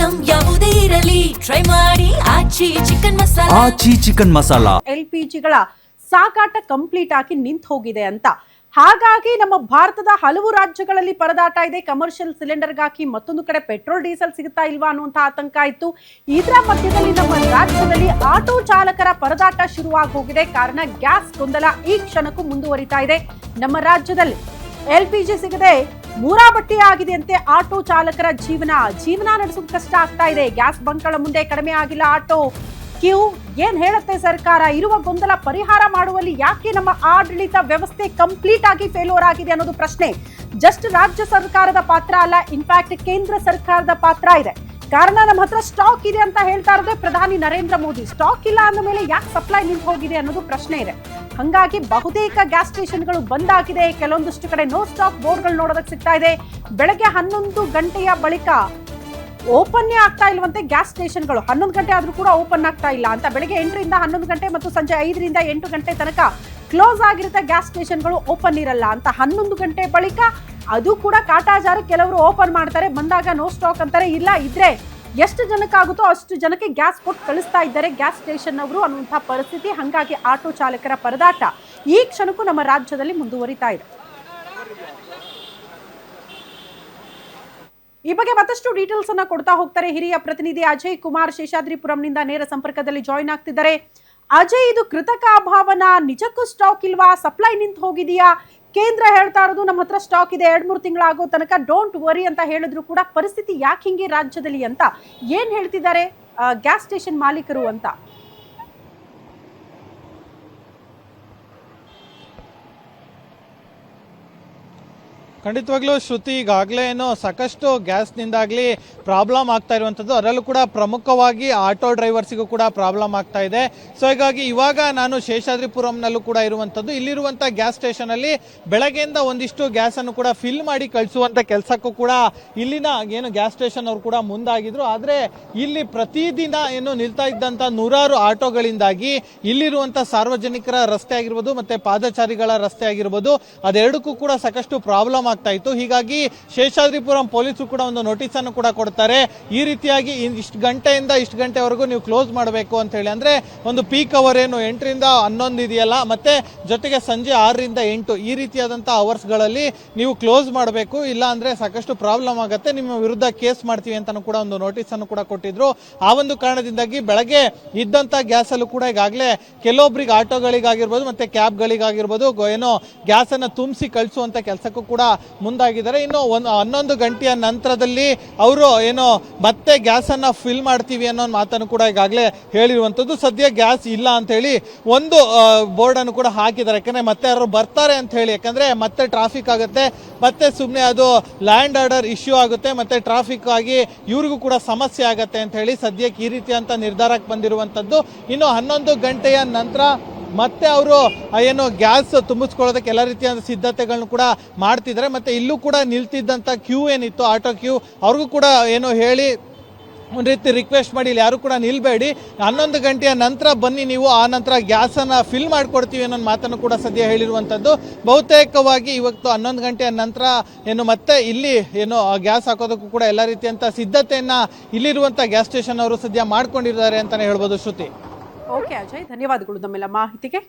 Item ಯಾವುದೇ ಇರಲಿ try ಮಾಡಿ ಆಚಿ ಚಿಕನ್ ಮಸಾಲಾ. LPGಗಳ ಸಾಗಾಟ ಕಂಪ್ಲೀಟ್ ಆಗಿ ನಿಂತು ಹೋಗಿದೆ ಅಂತ. ಹಾಗಾಗಿ ನಮ್ಮ ಭಾರತದ ಹಲವು ರಾಜ್ಯಗಳಲ್ಲಿ ಪರದಾಟ ಇದೆ. ಕಮರ್ಷಿಯಲ್ ಸಿಲಿಂಡರ್ಗಾಗಿ ಮತ್ತೊಂದು ಕಡೆ ಪೆಟ್ರೋಲ್ ಡೀಸೆಲ್ ಸಿಗುತ್ತಾ ಇಲ್ವಾ ಅನ್ನುವಂಥ ಆತಂಕ ಇತ್ತು. ಇದರ ಮಧ್ಯದಲ್ಲಿ ನಮ್ಮ ರಾಜ್ಯದಲ್ಲಿ ಆಟೋ ಚಾಲಕರ ಪರದಾಟ ಶುರುವಾಗಿ ಹೋಗಿದೆ. ಕಾರಣ ಗ್ಯಾಸ್ ಗೊಂದಲ ಈ ಕ್ಷಣಕ್ಕೂ ಮುಂದುವರಿತಾ ಇದೆ. ನಮ್ಮ ರಾಜ್ಯದಲ್ಲಿ LPG ಸಿಗದೆ ಮೂರಾಬಟ್ಟಿ ಆಗಿದೆಯಂತೆ ಆಟೋ ಚಾಲಕರ ಜೀವನ ನಡೆಸೋದು ಕಷ್ಟ ಆಗ್ತಾ ಇದೆ. ಗ್ಯಾಸ್ ಬಂಕ್ಗಳ ಮುಂದೆ ಕಡಿಮೆ ಆಗಿಲ್ಲ ಆಟೋ ಕ್ಯೂ. ಏನ್ ಹೇಳುತ್ತೆ ಸರ್ಕಾರ? ಇರುವ ಗೊಂದಲ ಪರಿಹಾರ ಮಾಡುವಲ್ಲಿ ಯಾಕೆ ನಮ್ಮ ಆಡಳಿತ ವ್ಯವಸ್ಥೆ ಕಂಪ್ಲೀಟ್ ಆಗಿ ಫೇಲ್ಯೂರ್ ಆಗಿದೆ ಅನ್ನೋದು ಪ್ರಶ್ನೆ. ಜಸ್ಟ್ ರಾಜ್ಯ ಸರ್ಕಾರದ ಪಾತ್ರ ಅಲ್ಲ, ಇನ್ಫ್ಯಾಕ್ಟ್ ಕೇಂದ್ರ ಸರ್ಕಾರದ ಪಾತ್ರ ಇದೆ. ಕಾರಣ ನಮ್ಮ ಹತ್ರ ಸ್ಟಾಕ್ ಇದೆ ಅಂತ ಹೇಳ್ತಾ ಇರೋದೇ ಪ್ರಧಾನಿ ನರೇಂದ್ರ ಮೋದಿ. ಸ್ಟಾಕ್ ಇಲ್ಲ ಅಂದ ಮೇಲೆ ಯಾಕೆ ಸಪ್ಲೈ ನಿಂತು ಹೋಗಿದೆ ಅನ್ನೋದು ಪ್ರಶ್ನೆ ಇದೆ. ಹಂಗಾಗಿ ಬಹುತೇಕ ಗ್ಯಾಸ್ ಸ್ಟೇಷನ್ಗಳು ಬಂದ್ ಆಗಿದೆ. ಕೆಲವೊಂದಷ್ಟು ಕಡೆ ನೋ ಸ್ಟಾಕ್ ಬೋರ್ಡ್ಗಳು ನೋಡೋದಕ್ಕೆ ಸಿಗ್ತಾ ಇದೆ. ಬೆಳಗ್ಗೆ 11 ಗಂಟೆಯ ಬಳಿಕ ಓಪನ್ನೇ ಆಗ್ತಾ ಇಲ್ವಂತೆ ಗ್ಯಾಸ್ ಸ್ಟೇಷನ್ಗಳು. 11 ಗಂಟೆ ಆದ್ರೂ ಕೂಡ ಓಪನ್ ಆಗ್ತಾ ಇಲ್ಲ ಅಂತ. ಬೆಳಗ್ಗೆ 8ರಿಂದ 11 ಗಂಟೆ ಮತ್ತು ಸಂಜೆ 5ರಿಂದ 8 ಗಂಟೆ ತನಕ ಕ್ಲೋಸ್ ಆಗಿರುತ್ತೆ ಗ್ಯಾಸ್ ಸ್ಟೇಷನ್ಗಳು, ಓಪನ್ ಇರಲ್ಲ ಅಂತ. 11 ಗಂಟೆ ಬಳಿಕ ಅದು ಕೂಡ ಕಾಟಾಚಾರ. ಕೆಲವರು ಓಪನ್ ಮಾಡ್ತಾರೆ, ಬಂದಾಗ ನೋ ಸ್ಟಾಕ್ ಅಂತಾರೆ. ಇಲ್ಲ ಇದ್ರೆ ಎಷ್ಟು ಜನಕ್ಕಾಗುತ್ತೋ ಅಷ್ಟು ಜನಕ್ಕೆ ಗ್ಯಾಸ್ ಕೊಟ್ಟು ಕಳಿಸ್ತಾ ಇದ್ದಾರೆ ಗ್ಯಾಸ್ ಸ್ಟೇಷನ್ ಅವರು ಅನ್ನುವಂಥ ಪರಿಸ್ಥಿತಿ. ಹಾಗಾಗಿ ಆಟೋ ಚಾಲಕರ ಪರದಾಟ ಈ ಕ್ಷಣಕ್ಕೂ ನಮ್ಮ ರಾಜ್ಯದಲ್ಲಿ ಮುಂದುವರಿತಾ ಇದೆ. ಈ ಬಗ್ಗೆ ಮತ್ತಷ್ಟು ಡೀಟೇಲ್ಸ್ ಅನ್ನ ಕೊಡ್ತಾ ಹೋಗ್ತಾರೆ ಹಿರಿಯ ಪ್ರತಿನಿಧಿ ಅಜಯ್ ಕುಮಾರ್ ಶೇಷಾದ್ರಿಪುರಂನಿಂದ ನೇರ ಸಂಪರ್ಕದಲ್ಲಿ ಜಾಯಿನ್ ಆಗ್ತಿದ್ದಾರೆ. ಅಜಯ್, ಇದು ಕೃತಕ ಅಭಾವನ? ನಿಜಕ್ಕೂ ಸ್ಟಾಕ್ ಇಲ್ವಾ? ಸಪ್ಲೈ ನಿಂತು ಹೋಗಿದೆಯಾ? ಕೇಂದ್ರ ಹೇಳ್ತಾ ಇರೋದು ನಮ್ಮ ಹತ್ರ ಸ್ಟಾಕ್ ಇದೆ, 2-3 ತಿಂಗಳಾಗೋ ತನಕ ಡೋಂಟ್ ವರಿ ಅಂತ ಹೇಳಿದ್ರು ಕೂಡ ಪರಿಸ್ಥಿತಿ ಯಾಕೆ ಹಿಂಗೆ ರಾಜ್ಯದಲ್ಲಿ ಅಂತ ಏನ್ ಹೇಳ್ತಿದ್ದಾರೆ ಗ್ಯಾಸ್ ಸ್ಟೇಷನ್ ಮಾಲೀಕರು ಅಂತ? ಖಂಡಿತವಾಗ್ಲೂ ಶ್ರುತಿ, ಈಗಾಗಲೇ ಸಾಕಷ್ಟು ಗ್ಯಾಸ್ನಿಂದಾಗಲಿ ಪ್ರಾಬ್ಲಮ್ ಆಗ್ತಾ ಇರುವಂಥದ್ದು. ಅದರಲ್ಲೂ ಕೂಡ ಪ್ರಮುಖವಾಗಿ ಆಟೋ ಡ್ರೈವರ್ಸಿಗೂ ಕೂಡ ಪ್ರಾಬ್ಲಮ್ ಆಗ್ತಾ ಇದೆ. ಸೊ ಹೀಗಾಗಿ ಇವಾಗ ನಾನು ಶೇಷಾದ್ರಿಪುರಂನಲ್ಲೂ ಕೂಡ ಇರುವಂಥದ್ದು. ಇಲ್ಲಿರುವಂಥ ಗ್ಯಾಸ್ ಸ್ಟೇಷನಲ್ಲಿ ಬೆಳಗ್ಗೆಯಿಂದ ಒಂದಿಷ್ಟು ಗ್ಯಾಸನ್ನು ಕೂಡ ಫಿಲ್ ಮಾಡಿ ಕಳಿಸುವಂಥ ಕೆಲಸಕ್ಕೂ ಕೂಡ ಇಲ್ಲಿನ ಗ್ಯಾಸ್ ಸ್ಟೇಷನ್ ಅವರು ಕೂಡ ಮುಂದಾಗಿದ್ರು. ಆದರೆ ಇಲ್ಲಿ ಪ್ರತಿದಿನ ನಿಲ್ತಾ ಇದ್ದಂಥ ನೂರಾರು ಆಟೋಗಳಿಂದಾಗಿ ಇಲ್ಲಿರುವಂಥ ಸಾರ್ವಜನಿಕರ ರಸ್ತೆ ಆಗಿರ್ಬೋದು ಮತ್ತು ಪಾದಚಾರಿಗಳ ರಸ್ತೆ ಆಗಿರ್ಬೋದು, ಅದೆರಡಕ್ಕೂ ಕೂಡ ಸಾಕಷ್ಟು ಪ್ರಾಬ್ಲಮ್ ಆಗ್ತಾ ಇತ್ತು. ಹೀಗಾಗಿ ಶೇಷಾದ್ರಿಪುರಂ ಪೊಲೀಸರು ಕೂಡ ಒಂದು ನೋಟಿಸ್ ಅನ್ನು ಕೂಡ ಕೊಡ್ತಾರೆ. ಈ ರೀತಿಯಾಗಿ ಇಷ್ಟು ಗಂಟೆಯಿಂದ ಇಷ್ಟು ಗಂಟೆವರೆಗೂ ನೀವು ಕ್ಲೋಸ್ ಮಾಡಬೇಕು ಅಂತ ಹೇಳಿ. ಅಂದ್ರೆ ಒಂದು ಪೀಕ್ ಅವರ್ 8ರಿಂದ 11 ಇದೆಯಲ್ಲ, ಮತ್ತೆ ಜೊತೆಗೆ ಸಂಜೆ 6ರಿಂದ 8 ಈ ರೀತಿಯಾದಂತಹ ಅವರ್ಸ್ಗಳಲ್ಲಿ ನೀವು ಕ್ಲೋಸ್ ಮಾಡಬೇಕು. ಇಲ್ಲ ಅಂದ್ರೆ ಸಾಕಷ್ಟು ಪ್ರಾಬ್ಲಮ್ ಆಗುತ್ತೆ, ನಿಮ್ಮ ವಿರುದ್ಧ ಕೇಸ್ ಮಾಡ್ತೀವಿ ಅಂತ ಕೂಡ ಒಂದು ನೋಟಿಸ್ ಅನ್ನು ಕೂಡ ಕೊಟ್ಟಿದ್ರು. ಆ ಒಂದು ಕಾರಣದಿಂದಾಗಿ ಬೆಳಗ್ಗೆ ಇದ್ದಂತ ಗ್ಯಾಸ್ ಅಲ್ಲೂ ಕೂಡ ಈಗಾಗಲೇ ಕೆಲವೊಬ್ಬರಿಗೆ ಆಟೋಗಳಿಗಾಗಿರ್ಬೋದು ಮತ್ತೆ ಕ್ಯಾಬ್ಗಳಿಗಾಗಿರ್ಬೋದು ಗ್ಯಾಸ್ ಅನ್ನ ತುಂಬಿಸಿ ಕಳಿಸುವಂತ ಕೆಲಸಕ್ಕೂ ಕೂಡ ಮುಂದಾಗಿದ್ದಾರೆ. ಇನ್ನು 11 ಗಂಟೆಯ ನಂತರದಲ್ಲಿ ಅವರು ಮತ್ತೆ ಗ್ಯಾಸ್ ಅನ್ನ ಫಿಲ್ ಮಾಡ್ತೀವಿ ಅನ್ನೋ ಮಾತನ್ನು ಕೂಡ ಈಗಾಗಲೇ ಹೇಳಿರುವಂತದ್ದು. ಸದ್ಯ ಗ್ಯಾಸ್ ಇಲ್ಲ ಅಂತ ಹೇಳಿ ಒಂದು ಬೋರ್ಡ್ ಅನ್ನು ಕೂಡ ಹಾಕಿದ್ದಾರೆ. ಯಾಕಂದ್ರೆ ಮತ್ತೆ ಯಾರು ಬರ್ತಾರೆ ಅಂತ ಹೇಳಿ, ಯಾಕಂದ್ರೆ ಮತ್ತೆ ಟ್ರಾಫಿಕ್ ಆಗುತ್ತೆ, ಮತ್ತೆ ಸುಮ್ಮನೆ ಅದು ಲ್ಯಾಂಡ್ ಆರ್ಡರ್ ಇಶ್ಯೂ ಆಗುತ್ತೆ, ಮತ್ತೆ ಟ್ರಾಫಿಕ್ ಆಗಿ ಇವ್ರಿಗೂ ಕೂಡ ಸಮಸ್ಯೆ ಆಗತ್ತೆ ಅಂತ ಹೇಳಿ ಸದ್ಯಕ್ಕೆ ಈ ರೀತಿಯಂತ ನಿರ್ಧಾರಕ್ಕೆ ಬಂದಿರುವಂತದ್ದು. ಇನ್ನು 11 ಗಂಟೆಯ ನಂತರ ಮತ್ತೆ ಅವರು ಗ್ಯಾಸ್ ತುಂಬಿಸ್ಕೊಳ್ಳೋದಕ್ಕೆ ಎಲ್ಲ ರೀತಿಯ ಸಿದ್ಧತೆಗಳನ್ನು ಕೂಡ ಮಾಡ್ತಿದ್ದಾರೆ. ಮತ್ತೆ ಇಲ್ಲೂ ಕೂಡ ನಿಲ್ತಿದ್ದಂಥ ಕ್ಯೂ ಏನಿತ್ತು, ಆಟೋ ಕ್ಯೂ, ಅವ್ರಿಗೂ ಕೂಡ ಹೇಳಿ ಒಂದು ರೀತಿ ರಿಕ್ವೆಸ್ಟ್ ಮಾಡಿ ಇಲ್ಲಿ ಯಾರು ಕೂಡ ನಿಲ್ಬೇಡಿ, 11 ಗಂಟೆಯ ನಂತರ ಬನ್ನಿ ನೀವು, ಆ ನಂತರ ಗ್ಯಾಸನ್ನು ಫಿಲ್ ಮಾಡಿಕೊಡ್ತೀವಿ ಅನ್ನೋ ಮಾತನ್ನು ಕೂಡ ಸದ್ಯ ಹೇಳಿರುವಂಥದ್ದು. ಬಹುತೇಕವಾಗಿ ಇವತ್ತು 11 ಗಂಟೆಯ ನಂತರ ಮತ್ತೆ ಇಲ್ಲಿ ಗ್ಯಾಸ್ ಹಾಕೋದಕ್ಕೂ ಕೂಡ ಎಲ್ಲ ರೀತಿಯಂಥ ಸಿದ್ಧತೆಯನ್ನು ಇಲ್ಲಿರುವಂಥ ಗ್ಯಾಸ್ ಸ್ಟೇಷನ್ ಅವರು ಸದ್ಯ ಮಾಡ್ಕೊಂಡಿದ್ದಾರೆ ಅಂತಲೇ ಹೇಳ್ಬೋದು ಶ್ರುತಿ. ಓಕೆ ಅಜಯ್, ಧನ್ಯವಾದಗಳು ನಮ್ಮೆಲ್ಲ ಮಾಹಿತಿಗೆ.